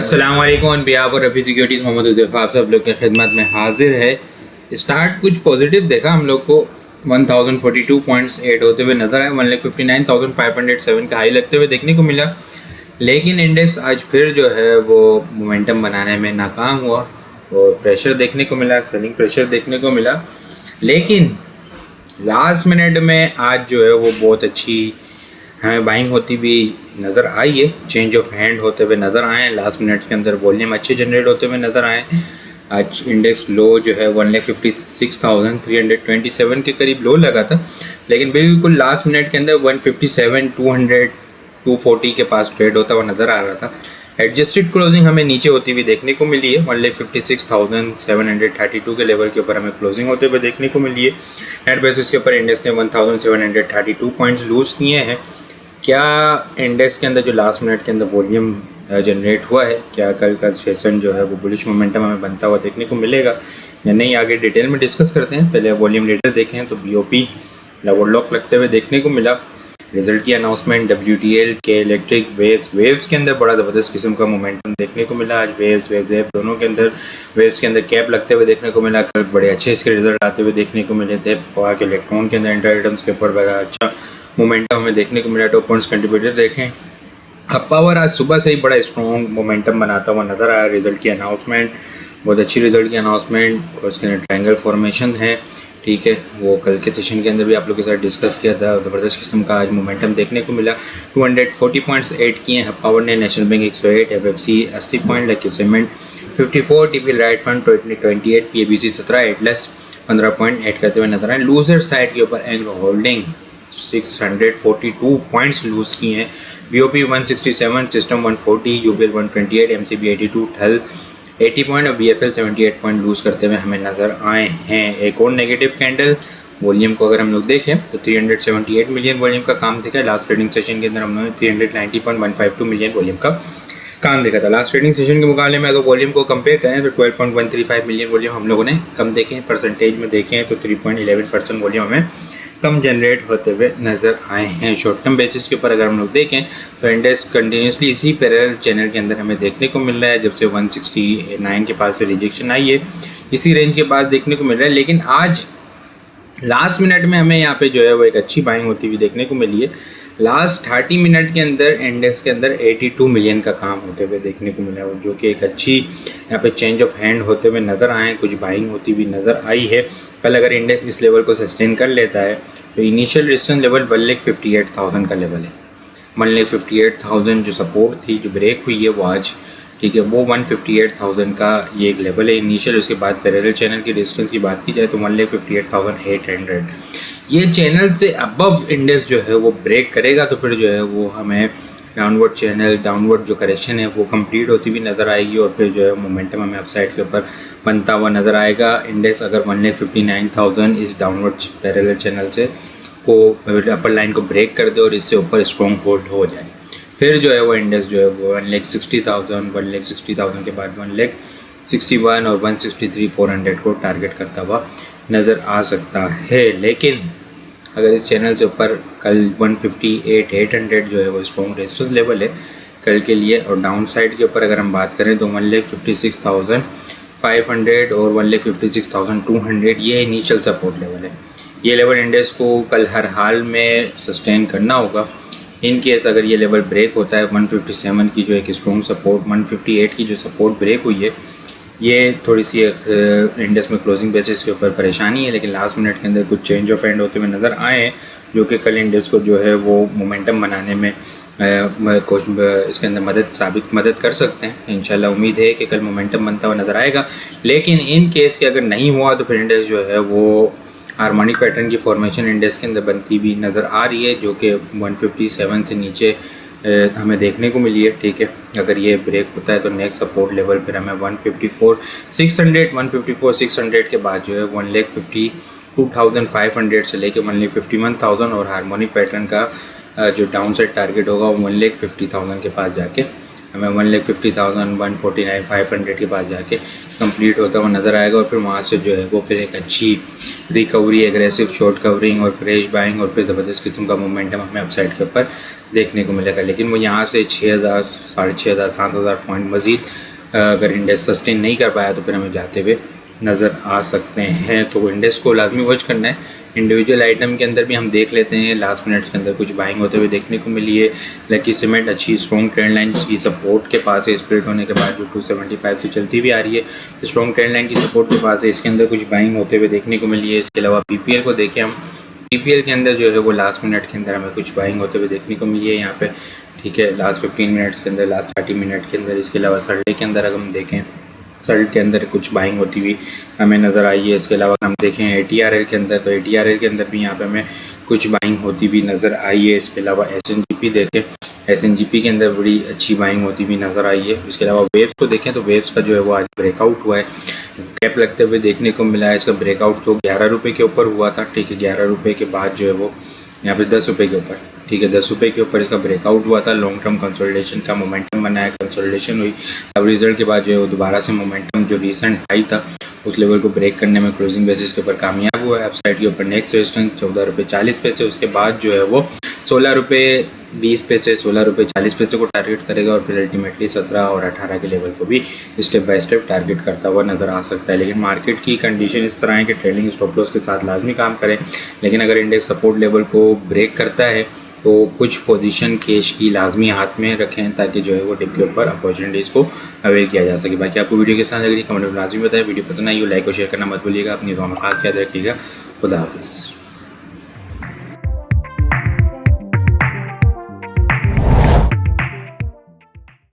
अस्सलाम वालेकुम on behalf और रफ़ी सिक्योरिटीज़ मोहम्मद हुज़ैफ़ा आप सब लोग की खिदमत में हाजिर है। स्टार्ट कुछ पॉजिटिव देखा हम लोग को 1042.8 होते हुए नज़र आया। 1,59,507 का हाई लगते हुए देखने को मिला, लेकिन इंडेक्स आज फिर जो है वो मोमेंटम बनाने में नाकाम हुआ और प्रेशर देखने को मिला, सेलिंग प्रेशर देखने को मिला। लेकिन लास्ट मिनट में आज जो है वो बहुत अच्छी हमें बाइंग होती हुई नज़र आई है, चेंज ऑफ हैंड होते हुए नज़र आए हैं। लास्ट मिनट के अंदर वॉल्यूम अच्छे जनरेट होते हुए नज़र आए। आज इंडेक्स लो जो है 1,56,327 के करीब लो लगा था, लेकिन बिल्कुल लास्ट मिनट के अंदर 157, 200, 240 के पास ट्रेड होता हुआ नज़र आ रहा था। एडजस्टेड क्लोजिंग हमें नीचे होती हुई देखने को मिली है। 1,56,732 के लेवल के ऊपर हमें क्लोजिंग होते हुए देखने को मिली है। नेट बेसिस के ऊपर इंडेक्स ने 1,732 पॉइंट्स लूज़ किए हैं। क्या इंडेक्स के अंदर जो लास्ट मिनट के अंदर वॉल्यूम जनरेट हुआ है, क्या कल का सेशन जो है वो बुलिश मोमेंटम हमें बनता हुआ देखने को मिलेगा या नहीं, आगे डिटेल में डिस्कस करते हैं। पहले वॉल्यूम लीडर देखें तो BOP डबल लॉक लगते हुए देखने को मिला। रिजल्ट की अनाउंसमेंट WTL के इलेक्ट्रिक वेव्स के अंदर बड़ा ज़बरदस्त किस्म का मोमेंटम देखने को मिला। आज वेव्स दोनों के अंदर वेव्स के अंदर कैप लगते हुए देखने को मिला। कल बड़े अच्छे इसके रिजल्ट आते हुए देखने को मिले थे। पावर के इलेक्ट्रॉन के अंदर इंटर आइटम्स के ऊपर बड़ा अच्छा मोमेंटम हमें देखने को मिला। टॉप पॉइंट्स कंट्रीब्यूटर देखें, अब पावर आज सुबह से ही बड़ा स्ट्रॉन्ग मोमेंटम बनाता हुआ नज़र आया। रिजल्ट की अनाउंसमेंट, बहुत अच्छी रिजल्ट की अनाउंसमेंट, और उसके अंदर ट्रायंगल फॉर्मेशन है, ठीक है। वो कल के सेशन के अंदर भी आप लोग के साथ डिस्कस किया था। ज़बरदस्त किस्म का आज मोमेंटम देखने को मिला। 240 पॉइंट्स ऐड किए हैं पावर ने। National bank 108, FFC 80 point, lucky cement 54, TPL right fund 28, PABC 17, Atlas 15 point add करते हुए नजर आए। लूजर साइड के ऊपर एंग्लो होल्डिंग 642 पॉइंट्स लूज़ किए हैं। BOP 167, system 140, UBL 128, MCB 82, ठल 80 point और BFL 78 पॉइंट लूज़ करते हुए हमें नज़र आए हैं। एक और नेगेटिव कैंडल वॉल्यूम को अगर हम लोग देखें तो 378 मिलियन वॉल्यूम का काम दिखा है। लास्ट ट्रेडिंग सेशन के अंदर हम लोगों ने 390.152 मिलियन वॉल्यूम का काम देखा था। लास्ट ट्रेडिंग सेशन के मुकाबले में अगर वॉल्यूम को कंपेयर करें तो 12.135 मिलियन वॉल्यूम हम लोगों ने कम देखे हैं। परसेंटेज में देखें तो 3.11% वॉल्यूम हमें कम जनरेट होते हुए नज़र आए हैं। शॉर्ट टर्म बेसिस के ऊपर अगर हम लोग देखें तो इंडेक्स कंटिन्यूसली इसी पैरेलल चैनल के अंदर हमें देखने को मिल रहा है। जब से 169 के पास से रिजेक्शन आई है, इसी रेंज के पास देखने को मिल रहा है। लेकिन आज लास्ट मिनट में हमें यहाँ पे जो है वो एक अच्छी बाइंग होती हुई देखने को मिली है। लास्ट 30 मिनट के अंदर इंडेक्स के अंदर 82 मिलियन का काम होते हुए देखने को मिला है, जो कि एक अच्छी यहाँ पे चेंज ऑफ हैंड होते हुए नज़र आए। कुछ बाइंग होती हुई नज़र आई है। कल अगर इंडेक्स इस लेवल को सस्टेन कर लेता है तो इनिशियल रेजिस्टेंस लेवल 1,58,000 का लेवल है। 1,58,000 जो सपोर्ट थी, जो ब्रेक हुई है वो आज, ठीक है, वो 158,000 का ये एक लेवल है इनिशियल। उसके बाद पैरेलल चैनल की डिस्टेंस की बात की जाए तो 1,58,800, ये चैनल से अबव इंडेक्स जो है वो ब्रेक करेगा तो फिर जो है वो हमें डाउनवर्ड चैनल, डाउनवर्ड जो करेक्शन है वो कंप्लीट होती हुई नज़र आएगी और फिर जो है मोमेंटम हमें अपसाइड के ऊपर बनता हुआ नज़र आएगा। इंडेक्स अगर 1,59,000 इस डाउनवर्ड पैरेलल चैनल से को अपर लाइन को ब्रेक कर दे और इससे ऊपर स्ट्रॉन्ग होल्ड हो जाए, फिर जो है वो इंडेक्स जो है वो 1,60,000 के बाद 1,61 और 163,400 को टारगेट करता हुआ नज़र आ सकता है। लेकिन अगर इस चैनल से ऊपर कल 158,800 जो है वो स्ट्रॉन्ग रेजिस्टेंस लेवल है कल के लिए, और डाउन साइड के ऊपर अगर हम बात करें तो 1,56,500 और 1,56,200 ये इनिशियल सपोर्ट लेवल है। ये लेवल इंडेक्स को कल हर हाल में सस्टेन करना होगा। इन केस अगर ये लेवल ब्रेक होता है, 157 की जो एक स्ट्रॉन्ग सपोर्ट, 158 की जो सपोर्ट ब्रेक हुई है, ये थोड़ी सी इंडेक्स में क्लोजिंग बेसिस के ऊपर परेशानी है। लेकिन लास्ट मिनट के अंदर कुछ चेंज ऑफ हैंड होते हुए नज़र आए हैं, जो कि कल इंडेक्स को जो है वो मोमेंटम बनाने में कुछ इसके अंदर मदद कर सकते हैं। इंशाल्लाह उम्मीद है कि कल मोमेंटम बनता हुआ नज़र आएगा। लेकिन इन केस के अगर नहीं हुआ तो फिर इंडेक्स जो है वो हार्मोनिक पैटर्न की फॉर्मेशन इंडेक्स के अंदर बनती भी नज़र आ रही है, जो कि 157 से नीचे हमें देखने को मिली है, ठीक है। अगर ये ब्रेक होता है तो नेक्स्ट सपोर्ट लेवल फिर हमें 154,600 के बाद जो है 1,52,500 से लेके 1,51,000 और हार्मोनिक पैटर्न का जो डाउन साइड टारगेट होगा वो 1,50,000 के पास जाके हमें 1,50,000, 149, 500 के पास जाके कंप्लीट होता हुआ नज़र आएगा और फिर वहाँ से जो है वो फिर एक अच्छी रिकवरी, एग्रेसिव शॉर्ट कवरिंग और फ्रेश बाइंग और फिर ज़बरदस्त किस्म का मोमेंटम हमें अपसाइड के ऊपर देखने को मिलेगा। लेकिन वो यहाँ से 6,000, 6,500, 7,000 पॉइंट मज़ीद अगर इंडेक्स सस्टेन नहीं कर पाया तो फिर हमें जाते हुए नज़र आ सकते हैं। तो इंडेक्स को लाजमी वॉच करना है। इंडिविजुअल आइटम के अंदर भी हम देख लेते हैं, लास्ट मिनट के अंदर कुछ बाइंग होते हुए देखने को मिली है। लकी सीमेंट अच्छी स्ट्रॉन्ग ट्रेंड लाइन की सपोर्ट के पास है, स्प्लिट होने के बाद जो 275 से चलती हुई आ रही है, स्ट्रॉन्ग ट्रेंड लाइन की सपोर्ट के पास है, इसके अंदर कुछ बाइंग होते हुए देखने को मिली है। इसके अलावा पीपीएल को देखें हम, पीपीएल के अंदर जो है वो लास्ट मिनट के अंदर हमें कुछ बाइंग होते हुए देखने को मिली है यहाँ पे, ठीक है, लास्ट 15 मिनट्स के अंदर, लास्ट 30 मिनट के अंदर। इसके अलावा सर्डे के अंदर अगर हम देखें, सर्ड के अंदर कुछ बाइंग होती हुई हमें नज़र आई है। इसके अलावा हम देखें ATRL के अंदर, तो ATRL के अंदर भी यहाँ पे हमें कुछ बाइंग होती हुई नज़र आई है। इसके अलावा SNGP देखें, SNGP के अंदर बड़ी अच्छी बाइंग होती हुई नज़र आई है। इसके अलावा वेव्स को देखें तो वेव्स का जो है वो आज ब्रेकआउट हुआ है, गैप लगते हुए देखने को मिला है। इसका ब्रेकआउट तो 11 रुपये के ऊपर हुआ था, ठीक है, 11 रुपये के बाद जो है वो यहाँ पे 10 रुपये के ऊपर, ठीक है, 10 रुपये के ऊपर इसका ब्रेकआउट हुआ था। लॉन्ग टर्म कंसोलिडेशन का मोमेंटम बनाया, कंसोलिडेशन हुई, अब रिजल्ट के बाद जो है वो दोबारा से मोमेंटम जो रीसेंट हाई था उस लेवल को ब्रेक करने में क्लोजिंग बेसिस के ऊपर कामयाब हुआ है। अपसाइड के ऊपर नेक्स्ट रेजिस्टेंस 14 रुपये 40 पैसे, उसके बाद जो है वो 16 रुपये 20 पैसे, 16 रुपये 40 पैसे को टारगेट करेगा और फिर अल्टीमेटली 17 और 18 के लेवल को भी स्टेप बाय स्टेप टारगेट करता हुआ नज़र आ सकता है। लेकिन मार्केट की कंडीशन इस तरह है कि ट्रेलिंग स्टॉप लॉस के साथ लाजमी काम करें। लेकिन अगर इंडेक्स सपोर्ट लेवल को ब्रेक करता है तो कुछ पोजीशन कैश की लाजमी हाथ में रखें ताकि जो है वो डिप के ऊपर अपॉर्चुनिटीज़ को अवेल किया जा सके। बाकी आपको वीडियो के साथ लगी कमेंट में लाजमी बताएं। वीडियो पसंद आई हो लाइक और शेयर करना मत भूलिएगा। अपनी दुआ में खास याद रखिएगा। खुदा हाफिज़।